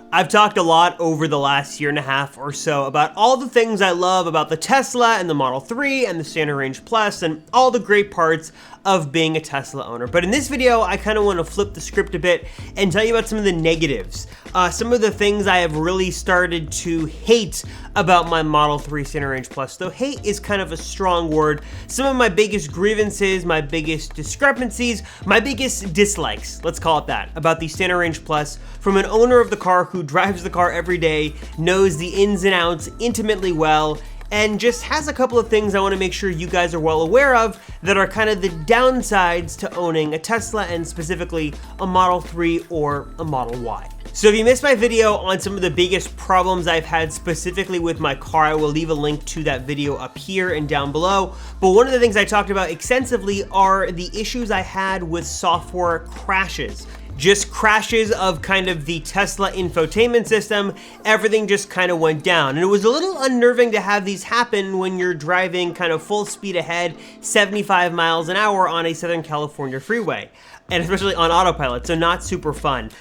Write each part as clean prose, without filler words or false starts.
I've talked a lot over the last year and a half or so about all the things I love about the Tesla and the Model 3 and the Standard Range Plus and all the great parts of being a Tesla owner. But in this video, I kind of want to flip the script a bit and tell you about some of the negatives. Some of the things I have really started to hate about my Model 3 Standard Range Plus, though hate is kind of a strong word. Some of my biggest grievances, my biggest discrepancies, my biggest dislikes, let's call it that, about the Standard Range Plus from an owner of the car who drives the car every day, knows the ins and outs intimately well, and just has a couple of things I want to make sure you guys are well aware of that are kind of the downsides to owning a Tesla and specifically a Model 3 or a Model Y. So if you missed my video on some of the biggest problems I've had specifically with my car, I will leave a link to that video up here and down below. But one of the things I talked about extensively are the issues I had with software crashes. Just crashes of kind of the Tesla infotainment system, everything just kind of went down. And it was a little unnerving to have these happen when you're driving kind of full speed ahead, 75 miles an hour on a Southern California freeway. And especially on autopilot, so not super fun.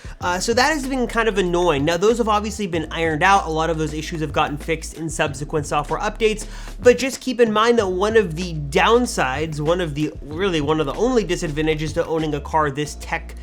So that has been kind of annoying. Now those have obviously been ironed out. A lot of those issues have gotten fixed in subsequent software updates, but just keep in mind that one of the downsides, one of the only disadvantages to owning a car this tech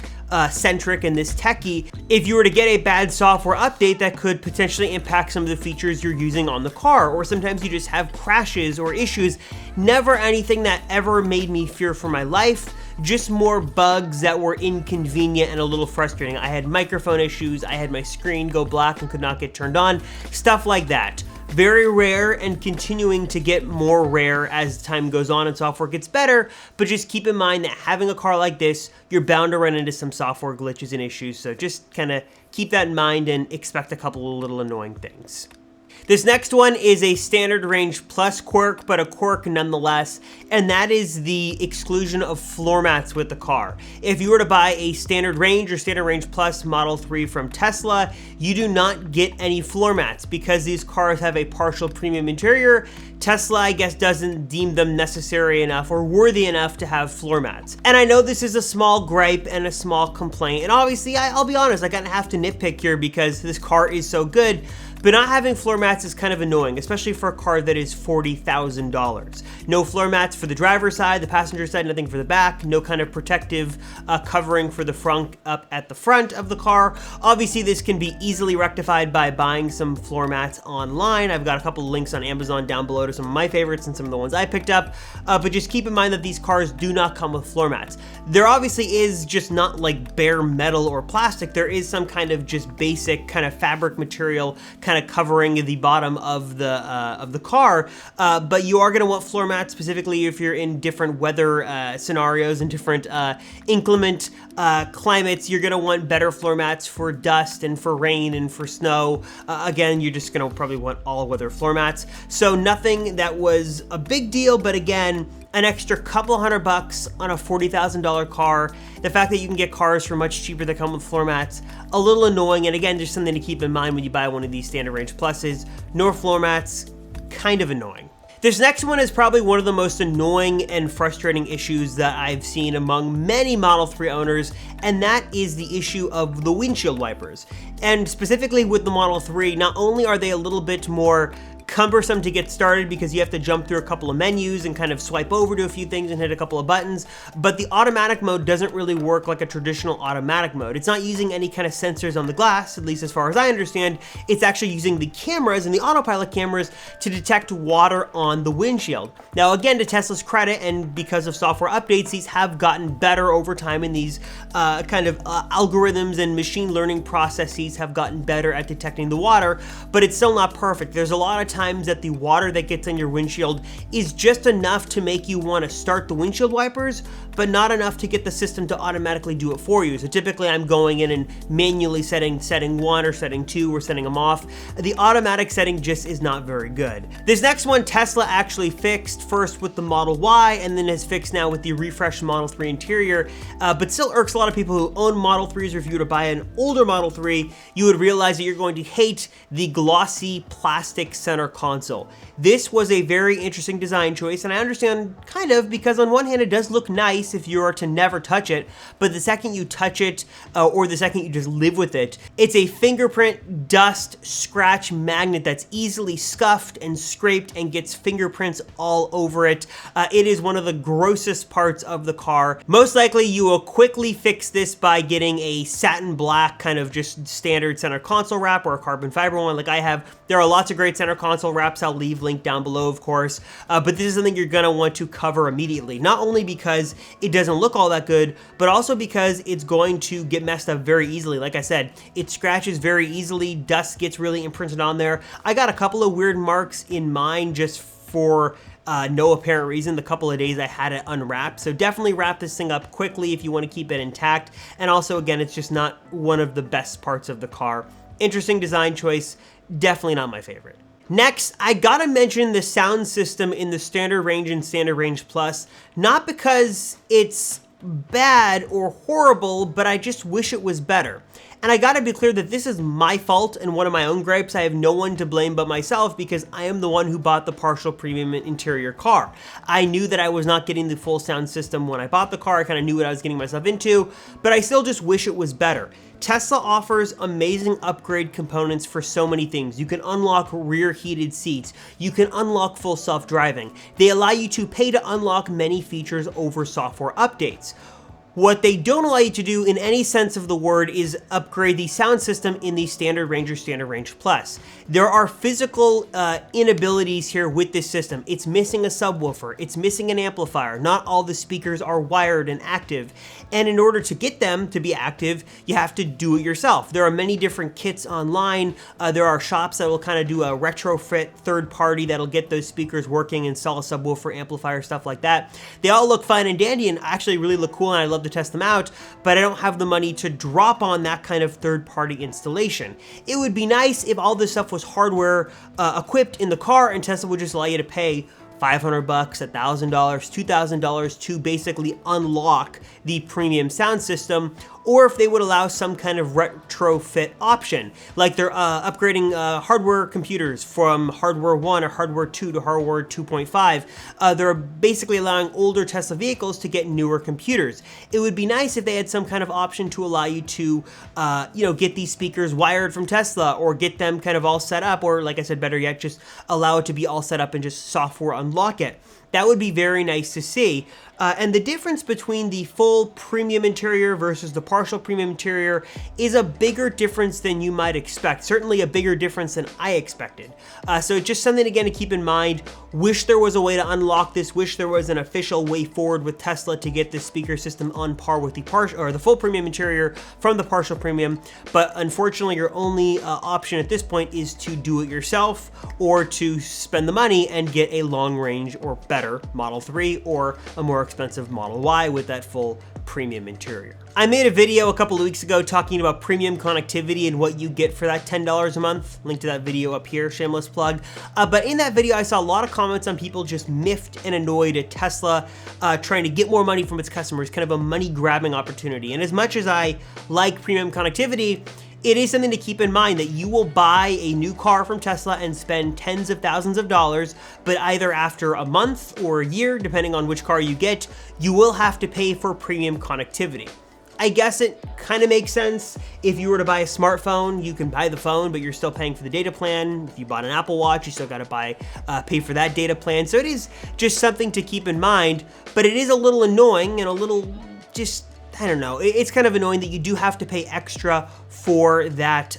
centric and this techy, if you were to get a bad software update that could potentially impact some of the features you're using on the car, or sometimes you just have crashes or issues. Never anything that ever made me fear for my life, just more bugs that were inconvenient and a little frustrating. I had microphone issues, I had my screen go black and could not get turned on, stuff like that. Very rare and continuing to get more rare as time goes on and software gets better, but just keep in mind that having a car like this, you're bound to run into some software glitches and issues, so just kind of keep that in mind and expect a couple of little annoying things. This next one is a Standard Range Plus quirk, but a quirk nonetheless, and that is the exclusion of floor mats with the car. If you were to buy a Standard Range or Standard Range Plus Model 3 from Tesla, you do not get any floor mats because these cars have a partial premium interior. Tesla, I guess, doesn't deem them necessary enough or worthy enough to have floor mats. And I know this is a small gripe and a small complaint, and obviously, I'll be honest, I kind of have to nitpick here because this car is so good, but not having floor mats is kind of annoying, especially for a car that is $40,000. No floor mats for the driver's side, the passenger side, nothing for the back, no kind of protective covering for the frunk up at the front of the car. Obviously, this can be easily rectified by buying some floor mats online. I've got a couple of links on Amazon down below to some of my favorites and some of the ones I picked up, but just keep in mind that these cars do not come with floor mats. There obviously is just not like bare metal or plastic. There is some kind of just basic kind of fabric material kind of covering the bottom of the car, but you are going to want floor mats specifically if you're in different weather scenarios and different inclement climates. You're going to want better floor mats for dust and for rain and for snow. Again, you're just going to probably want all weather floor mats. So nothing that was a big deal, but again, an extra couple $100 on a $40,000 car. The fact that you can get cars for much cheaper that come with floor mats, a little annoying. And again, just something to keep in mind when you buy one of these Standard Range Pluses. No floor mats, kind of annoying. This next one is probably one of the most annoying and frustrating issues that I've seen among many Model 3 owners, and that is the issue of the windshield wipers. And specifically with the Model 3, not only are they a little bit more cumbersome to get started because you have to jump through a couple of menus and kind of swipe over to a few things and hit a couple of buttons, but the automatic mode doesn't really work like a traditional automatic mode. It's not using any kind of sensors on the glass, at least as far as I understand. It's actually using the cameras and the autopilot cameras to detect water on the windshield. Now again, to Tesla's credit, and because of software updates, these have gotten better over time, and these algorithms and machine learning processes have gotten better at detecting the water, but it's still not perfect. There's a lot of times that the water that gets on your windshield is just enough to make you want to start the windshield wipers, but not enough to get the system to automatically do it for you. So typically I'm going in and manually setting 1 or setting 2 or setting them off. The automatic setting just is not very good. This next one Tesla actually fixed, first with the Model Y and then has fixed now with the refreshed Model 3 interior, but still irks a lot of people who own Model 3s. Or if you were to buy an older Model 3, you would realize that you're going to hate the glossy plastic center console. This was a very interesting design choice, and I understand kind of, because on one hand it does look nice if you are to never touch it, but the second you touch it, or the second you just live with it, it's a fingerprint, dust, scratch magnet that's easily scuffed and scraped and gets fingerprints all over it. It is one of the grossest parts of the car. Most likely you will quickly fix this by getting a satin black kind of just standard center console wrap or a carbon fiber one like I have. There are lots of great center console wraps. I'll leave link down below, of course, but this is something you're gonna want to cover immediately, not only because it doesn't look all that good, but also because it's going to get messed up very easily. Like I said, it scratches very easily, dust gets really imprinted on there. I got a couple of weird marks in mine just for no apparent reason the couple of days I had it unwrapped. So definitely wrap this thing up quickly if you want to keep it intact. And also, again, it's just not one of the best parts of the car. Interesting design choice, definitely not my favorite. Next, I gotta mention the sound system in the Standard Range and Standard Range Plus, not because it's bad or horrible, but I just wish it was better. And I gotta be clear that this is my fault and one of my own gripes. I have no one to blame but myself because I am the one who bought the partial premium interior car. I knew that I was not getting the full sound system when I bought the car. I kind of knew what I was getting myself into, but I still just wish it was better. Tesla offers amazing upgrade components for so many things. You can unlock rear heated seats. You can unlock full self-driving. They allow you to pay to unlock many features over software updates. What they don't allow you to do in any sense of the word is upgrade the sound system in the Standard Range or Standard Range Plus. There are physical inabilities here with this system. It's missing a subwoofer, it's missing an amplifier, not all the speakers are wired and active, and in order to get them to be active, you have to do it yourself. There are many different kits online. There are shops that will kind of do a retrofit third party that'll get those speakers working, install a subwoofer, amplifier, stuff like that. They all look fine and dandy and actually really look cool, and I love to test them out, but I don't have the money to drop on that kind of third-party installation. It would be nice if all this stuff was hardware equipped in the car and Tesla would just allow you to pay $500, $1,000, $2,000 to basically unlock the premium sound system, or if they would allow some kind of retrofit option, like they're upgrading hardware computers from hardware 1 or hardware 2 to hardware 2.5. They're basically allowing older Tesla vehicles to get newer computers. It would be nice if they had some kind of option to allow you to, get these speakers wired from Tesla or get them kind of all set up, or like I said, better yet, just allow it to be all set up and just software unlock it. That would be very nice to see. And the difference between the full premium interior versus the partial premium interior is a bigger difference than you might expect. Certainly a bigger difference than I expected. So just something again to keep in mind. Wish there was a way to unlock this. Wish there was an official way forward with Tesla to get this speaker system on par with the partial or the full premium interior from the partial premium. But unfortunately, your only option at this point is to do it yourself or to spend the money and get a long range or better Model 3 or a more expensive Model Y with that full premium interior. I made a video a couple of weeks ago talking about premium connectivity and what you get for that $10 a month. Link to that video up here, shameless plug. But in that video, I saw a lot of comments on people just miffed and annoyed at Tesla trying to get more money from its customers, kind of a money grabbing opportunity. And as much as I like premium connectivity, it is something to keep in mind that you will buy a new car from Tesla and spend tens of thousands of dollars, but either after a month or a year, depending on which car you get, you will have to pay for premium connectivity. I guess it kind of makes sense. If you were to buy a smartphone, you can buy the phone, but you're still paying for the data plan. If you bought an Apple Watch, you still got to pay for that data plan. So it is just something to keep in mind, but it is a little annoying and a little just, I don't know, it's kind of annoying that you do have to pay extra for that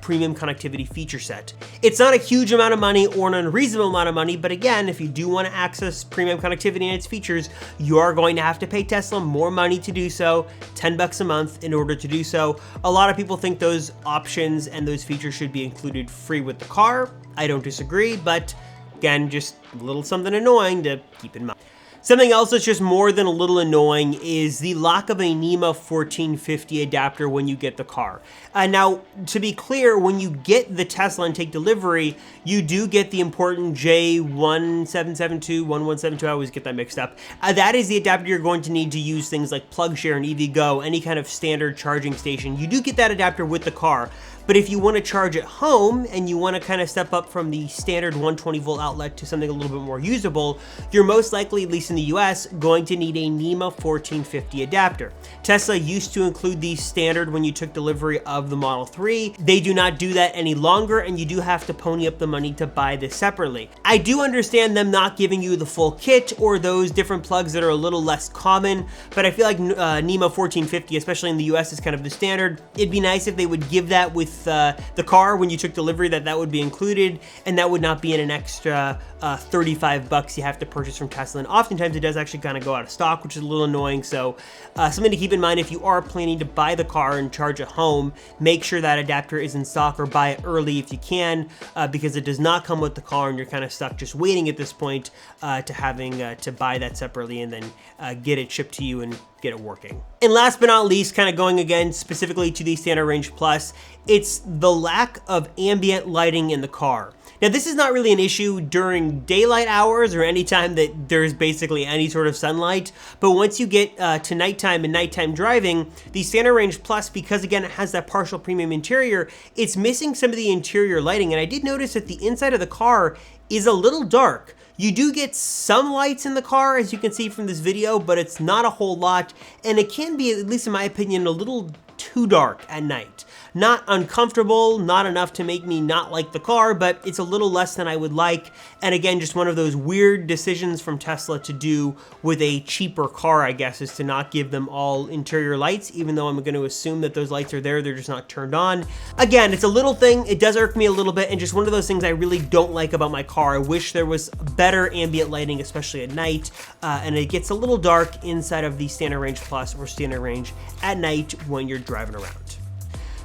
premium connectivity feature set. It's not a huge amount of money or an unreasonable amount of money, but again, if you do want to access premium connectivity and its features, you are going to have to pay Tesla more money to do so, $10 a month in order to do so. A lot of people think those options and those features should be included free with the car. I don't disagree, but again, just a little something annoying to keep in mind. Something else that's just more than a little annoying is the lack of a NEMA 1450 adapter when you get the car. Now, to be clear, when you get the Tesla and take delivery, you do get the important J1772, 1172, I always get that mixed up. That is the adapter you're going to need to use things like PlugShare and EVgo, any kind of standard charging station. You do get that adapter with the car. But if you want to charge at home and you want to kind of step up from the standard 120 volt outlet to something a little bit more usable, you're most likely, at least in the US, going to need a NEMA 1450 adapter. Tesla used to include these standard when you took delivery of the Model 3. They do not do that any longer, and you do have to pony up the money to buy this separately. I do understand them not giving you the full kit or those different plugs that are a little less common, but I feel like NEMA 1450, especially in the US, is kind of the standard. It'd be nice if they would give that with the car when you took delivery, that would be included, and that would not be in an extra 35 bucks you have to purchase from Tesla. And oftentimes it does actually kind of go out of stock, which is a little annoying. So something to keep in mind if you are planning to buy the car and charge at home, make sure that adapter is in stock or buy it early if you can, because it does not come with the car and you're kind of stuck just waiting at this point to having to buy that separately and then get it shipped to you and get it working. And last but not least, kind of going again specifically to the Standard Range Plus, it's the lack of ambient lighting in the car. Now, this is not really an issue during daylight hours or any time that there's basically any sort of sunlight, but once you get to nighttime and nighttime driving, the Standard Range Plus, because again it has that partial premium interior, it's missing some of the interior lighting, and I did notice that the inside of the car is a little dark. You do get some lights in the car, as you can see from this video, but it's not a whole lot, and it can be, at least in my opinion, a little too dark at night. Not uncomfortable, not enough to make me not like the car, but it's a little less than I would like. And again, just one of those weird decisions from Tesla to do with a cheaper car, I guess, is to not give them all interior lights, even though I'm going to assume that those lights are there, they're just not turned on. Again, it's a little thing, it does irk me a little bit, and just one of those things I really don't like about my car. I wish there was better ambient lighting, especially at night, and it gets a little dark inside of the Standard Range Plus or Standard Range at night when you're driving around.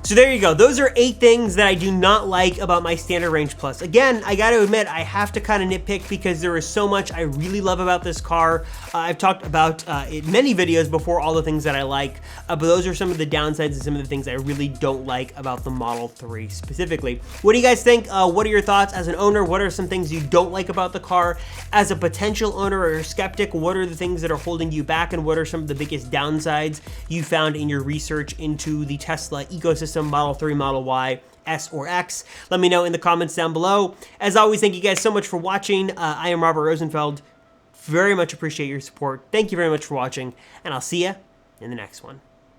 So there you go. Those are 8 things that I do not like about my Standard Range Plus. Again, I got to admit, I have to kind of nitpick because there is so much I really love about this car. I've talked about in many videos before all the things that I like, but those are some of the downsides and some of the things I really don't like about the Model 3 specifically. What do you guys think? What are your thoughts as an owner? What are some things you don't like about the car? As a potential owner or a skeptic, what are the things that are holding you back, and what are some of the biggest downsides you found in your research into the Tesla ecosystem? Model 3, Model Y, S, or X. Let me know in the comments down below. As always, thank you guys so much for watching. I am Robert Rosenfeld. Very much appreciate your support. Thank you very much for watching, and I'll see you in the next one.